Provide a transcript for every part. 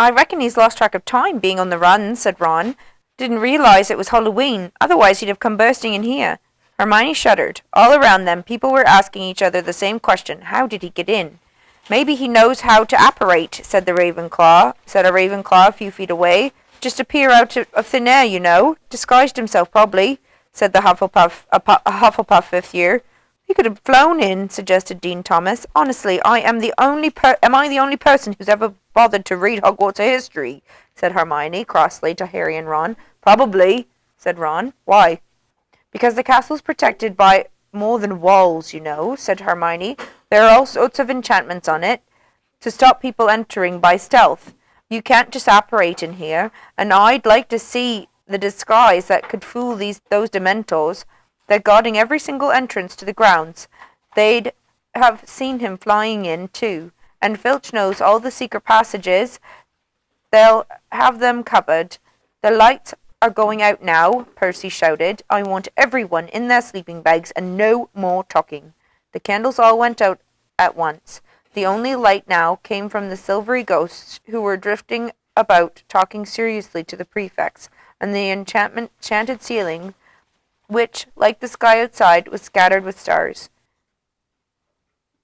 I reckon he's lost track of time, being on the run, said Ron. Didn't realize it was Halloween, otherwise he'd have come bursting in here. Hermione shuddered. All around them, people were asking each other the same question. How did he get in? Maybe he knows how to apparate, said a Ravenclaw a few feet away. Just appear out of thin air, you know. Disguised himself, probably, said the Hufflepuff fifth year. He could have flown in, suggested Dean Thomas. Honestly, am I the only person who's ever bothered to read Hogwarts history? Said Hermione crossly to Harry and Ron. Probably, said Ron. Why? Because the castle's protected by more than walls, you know, said Hermione. There are all sorts of enchantments on it to stop people entering by stealth. You can't just apparate in here, and I'd like to see the disguise that could fool those Dementors. They're guarding every single entrance to the grounds. They'd have seen him flying in, too, and Filch knows all the secret passages. They'll have them covered. The lights are going out now, Percy shouted. I want everyone in their sleeping bags and no more talking. The candles all went out at once. The only light now came from the silvery ghosts who were drifting about, talking seriously to the prefects, and the enchanted ceiling, which, like the sky outside, was scattered with stars.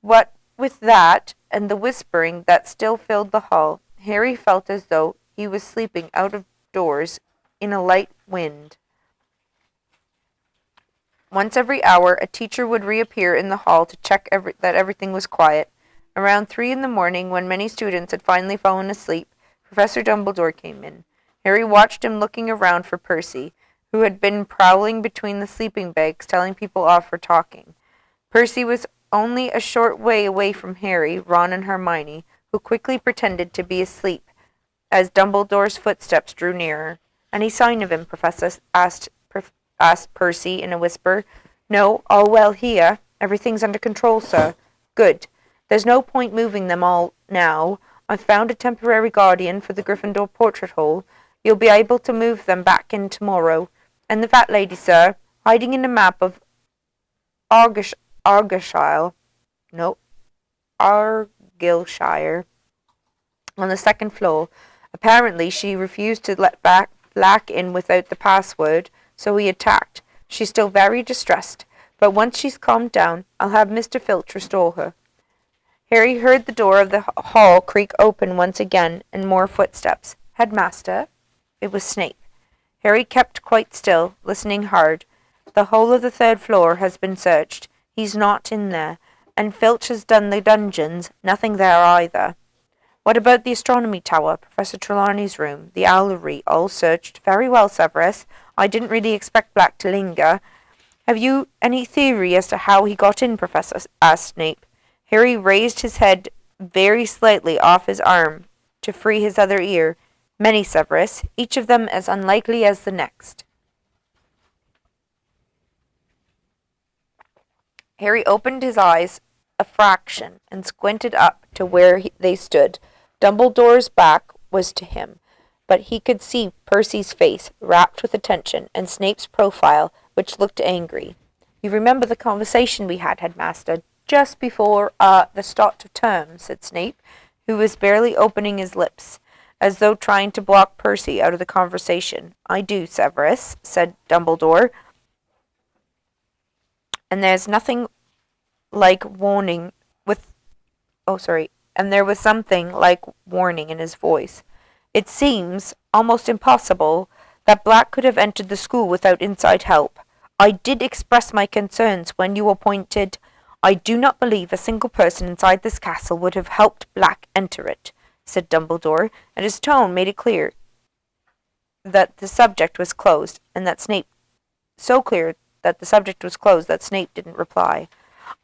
What with that, and the whispering that still filled the hall, Harry felt as though he was sleeping out of doors in a light wind. Once every hour, a teacher would reappear in the hall to check that everything was quiet. Around 3 in the morning, when many students had finally fallen asleep, Professor Dumbledore came in. Harry watched him looking around for Percy, who had been prowling between the sleeping bags, telling people off for talking. Percy was only a short way away from Harry, Ron, and Hermione, who quickly pretended to be asleep as Dumbledore's footsteps drew nearer. Any sign of him, Professor? asked Percy in a whisper. No, all well here. Everything's under control, sir. Good. There's no point moving them all now. I've found a temporary guardian for the Gryffindor portrait hole. You'll be able to move them back in tomorrow. And the fat lady, sir, hiding in a map of Argyllshire, on the second floor. Apparently, she refused to let Black in without the password, so he attacked. She's still very distressed, but once she's calmed down, I'll have Mr. Filch restore her. Harry heard the door of the hall creak open once again, and more footsteps. Headmaster? It was Snape. Harry kept quite still, listening hard. The whole of the 3rd floor has been searched. He's not in there. And Filch has done the dungeons. Nothing there either. What about the astronomy tower, Professor Trelawney's room, the owlery, all searched? Very well, Severus. I didn't really expect Black to linger. Have you any theory as to how he got in, Professor? Asked Snape. Harry raised his head very slightly off his arm to free his other ear. Many, Severus, each of them as unlikely as the next. Harry opened his eyes a fraction and squinted up to where they stood. Dumbledore's back was to him, but he could see Percy's face, rapt with attention, and Snape's profile, which looked angry. You remember the conversation we had, Headmaster, just before the start of term, said Snape, who was barely opening his lips, as though trying to block Percy out of the conversation. I do, Severus, said Dumbledore. And there's nothing like warning and there was something like warning in his voice. It seems almost impossible that Black could have entered the school without inside help. I did express my concerns when you appointed. I do not believe a single person inside this castle would have helped Black enter it, said Dumbledore, and his tone made it clear that the subject was closed, and that Snape didn't reply.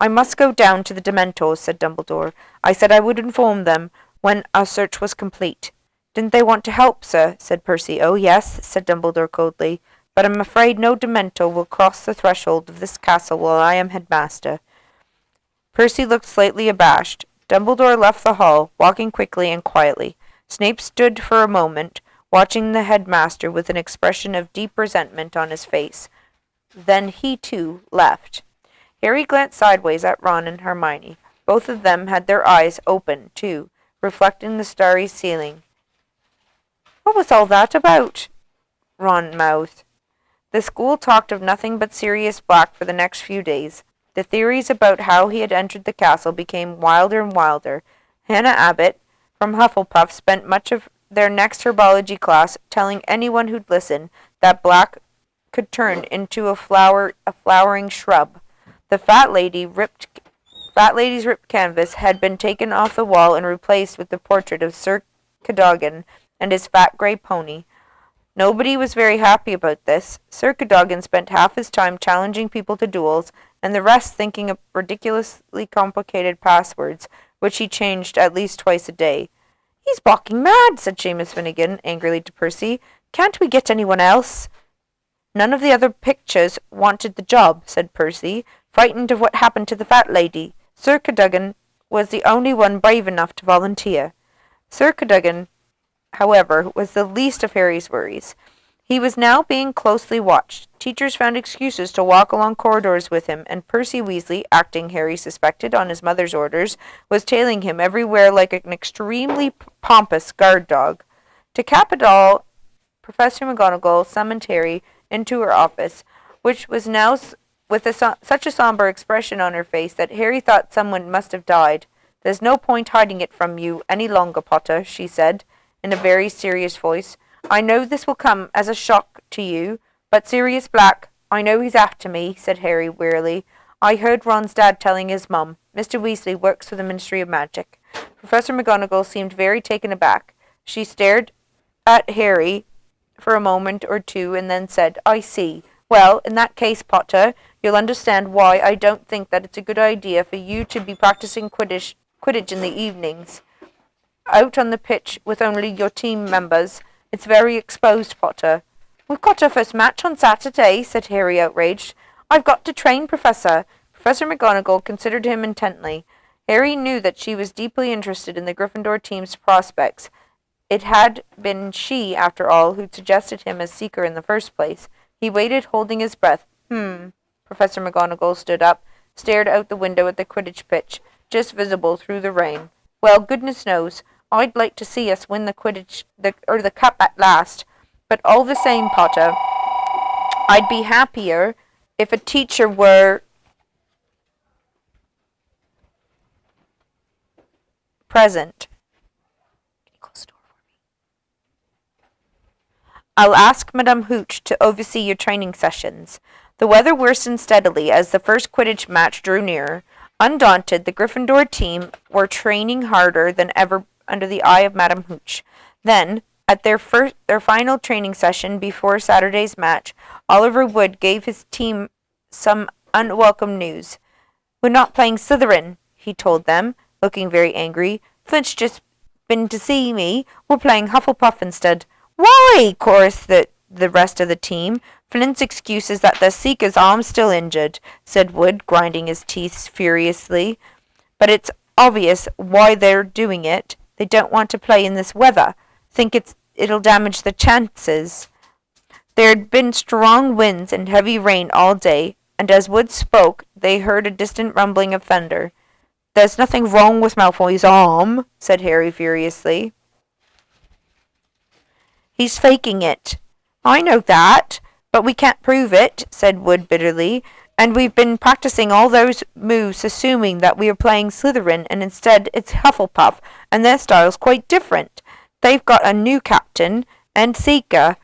I must go down to the Dementors, said Dumbledore. I said I would inform them when our search was complete. Didn't they want to help, sir? Said Percy. Oh, yes, said Dumbledore coldly, but I'm afraid no Dementor will cross the threshold of this castle while I am headmaster. Percy looked slightly abashed. Dumbledore left the hall, walking quickly and quietly. Snape stood for a moment, watching the headmaster with an expression of deep resentment on his face. Then he, too, left. Harry glanced sideways at Ron and Hermione. Both of them had their eyes open, too, reflecting the starry ceiling. What was all that about? Ron mouthed. The school talked of nothing but Sirius Black for the next few days. The theories about how he had entered the castle became wilder and wilder. Hannah Abbott, from Hufflepuff, spent much of their next herbology class telling anyone who'd listen that Black could turn into a flowering shrub. The fat lady's ripped canvas had been taken off the wall and replaced with the portrait of Sir Cadogan and his fat grey pony. Nobody was very happy about this. Sir Cadogan spent half his time challenging people to duels, and the rest thinking up ridiculously complicated passwords, which he changed at least twice a day. He's balking mad, said Seamus Finnegan angrily to Percy. Can't we get anyone else? None of the other pictures wanted the job, said Percy, frightened of what happened to the fat lady. Sir Cadogan was the only one brave enough to volunteer. Sir Cadogan, however, was the least of Harry's worries. He was now being closely watched. Teachers found excuses to walk along corridors with him, and Percy Weasley, acting Harry suspected on his mother's orders, was tailing him everywhere like an extremely pompous guard dog. To cap it all, Professor McGonagall summoned Harry into her office, which was now with such a somber expression on her face that Harry thought someone must have died. There's no point hiding it from you any longer, Potter, she said, in a very serious voice. I know this will come as a shock to you, but Sirius Black, I know he's after me, said Harry wearily. I heard Ron's dad telling his mum. Mr. Weasley works for the Ministry of Magic. Professor McGonagall seemed very taken aback. She stared at Harry for a moment or two and then said, I see. Well, in that case, Potter, you'll understand why I don't think that it's a good idea for you to be practicing Quidditch in the evenings. Out on the pitch with only your team members. It's very exposed, Potter. We've got our first match on Saturday, said Harry, outraged. I've got to train, Professor. Professor McGonagall considered him intently. Harry knew that she was deeply interested in the Gryffindor team's prospects. It had been she, after all, who'd suggested him as Seeker in the first place. He waited, holding his breath. Professor McGonagall stood up, stared out the window at the Quidditch pitch, just visible through the rain. Well, goodness knows, I'd like to see us win the cup at last. But all the same, Potter, I'd be happier if a teacher were present. Can you close the door for me? I'll ask Madame Hooch to oversee your training sessions. The weather worsened steadily as the first Quidditch match drew nearer. Undaunted, the Gryffindor team were training harder than ever under the eye of Madame Hooch. Then, at their final training session before Saturday's match, Oliver Wood gave his team some unwelcome news. We're not playing Slytherin, he told them, looking very angry. Flint's just been to see me. We're playing Hufflepuff instead. Why? Chorused the rest of the team. Flint's excuse is that the Seeker's arm's still injured, said Wood, grinding his teeth furiously. But it's obvious why they're doing it. They don't want to play in this weather. Think it'll damage the chances. There had been strong winds and heavy rain all day, and as Wood spoke, they heard a distant rumbling of thunder. There's nothing wrong with Malfoy's arm, said Harry furiously. He's faking it. I know that, but we can't prove it, said Wood bitterly, and we've been practicing all those moves assuming that we are playing Slytherin, and instead it's Hufflepuff, and their style's quite different. They've got a new captain, and Seeker,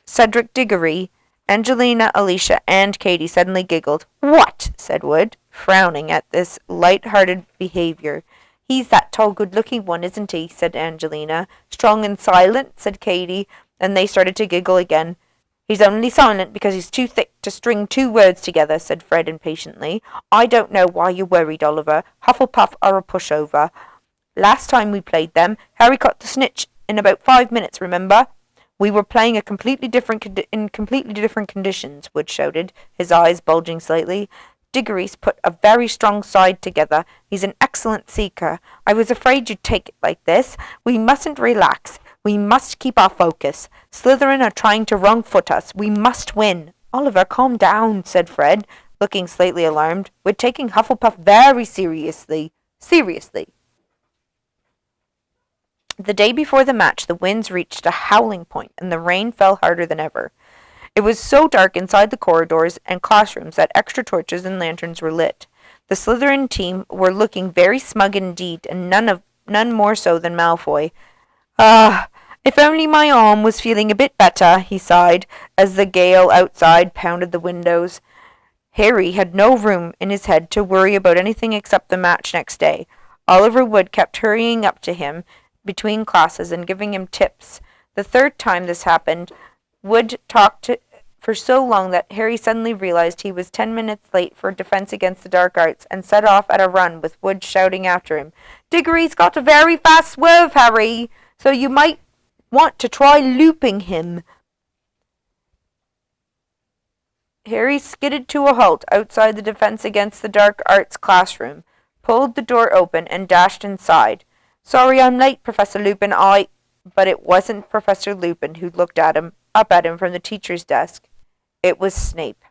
Cedric Diggory. Angelina, Alicia, and Katie suddenly giggled. What? Said Wood, frowning at this light-hearted behaviour. He's that tall, good-looking one, isn't he? Said Angelina. Strong and silent, said Katie, and they started to giggle again. He's only silent because he's too thick to string two words together, said Fred impatiently. I don't know why you're worried, Oliver. Hufflepuff are a pushover. Last time we played them, Harry caught the snitch in about 5 minutes, remember? We were playing in completely different conditions, Wood shouted, his eyes bulging slightly. Diggory's put a very strong side together. He's an excellent seeker. I was afraid you'd take it like this. We mustn't relax. We must keep our focus. Slytherin are trying to wrong-foot us. We must win. Oliver, calm down, said Fred, looking slightly alarmed. We're taking Hufflepuff very seriously. Seriously. The day before the match, the winds reached a howling point, and the rain fell harder than ever. It was so dark inside the corridors and classrooms that extra torches and lanterns were lit. The Slytherin team were looking very smug indeed, and none more so than Malfoy. "Ah, if only my arm was feeling a bit better," he sighed, as the gale outside pounded the windows. Harry had no room in his head to worry about anything except the match next day. Oliver Wood kept hurrying up to him between classes and giving him tips. The third time this happened, Wood talked for so long that Harry suddenly realized he was 10 minutes late for Defense Against the Dark Arts and set off at a run with Wood shouting after him, "Diggory's got a very fast swerve, Harry, so you might want to try looping him." Harry skidded to a halt outside the Defense Against the Dark Arts classroom, pulled the door open, and dashed inside. "Sorry I'm late, Professor Lupin, But it wasn't Professor Lupin who looked up at him from the teacher's desk. It was Snape.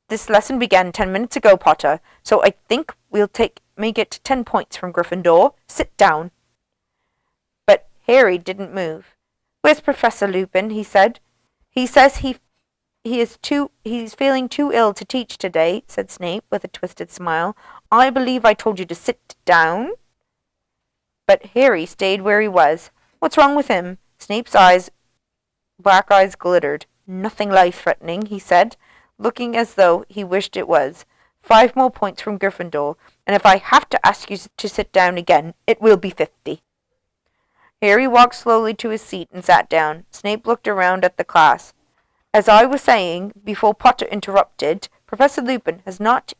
"This lesson began 10 minutes ago, Potter, so I think we'll make it 10 points from Gryffindor. Sit down." But Harry didn't move. "Where's Professor Lupin?" he said. "He says he's feeling too ill to teach today," said Snape with a twisted smile. "I believe I told you to sit down." But Harry stayed where he was. "What's wrong with him?" Snape's black eyes glittered. "Nothing life-threatening," he said, looking as though he wished it was. 5 more points from Gryffindor, and if I have to ask you to sit down again, it will be 50. Harry walked slowly to his seat and sat down. Snape looked around at the class. "As I was saying, before Potter interrupted, Professor Lupin has not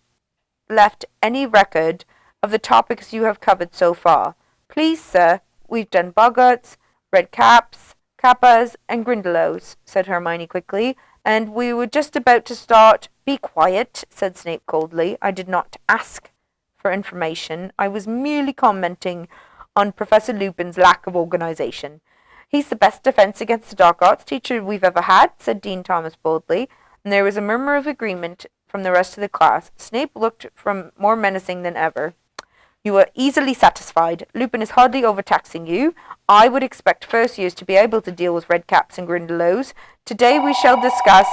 left any record of the topics you have covered so far. Please, sir, we've done boggarts, red caps, kappas, and grindylows," said Hermione quickly, "and we were just about to start—" "Be quiet," said Snape coldly. "I did not ask for information. I was merely commenting on Professor Lupin's lack of organization." "He's the best Defense Against the Dark Arts teacher we've ever had," said Dean Thomas boldly, and there was a murmur of agreement from the rest of the class. Snape looked more menacing than ever. "You are easily satisfied. Lupin is hardly overtaxing you. I would expect first years to be able to deal with red caps and grindylows. Today we shall discuss—"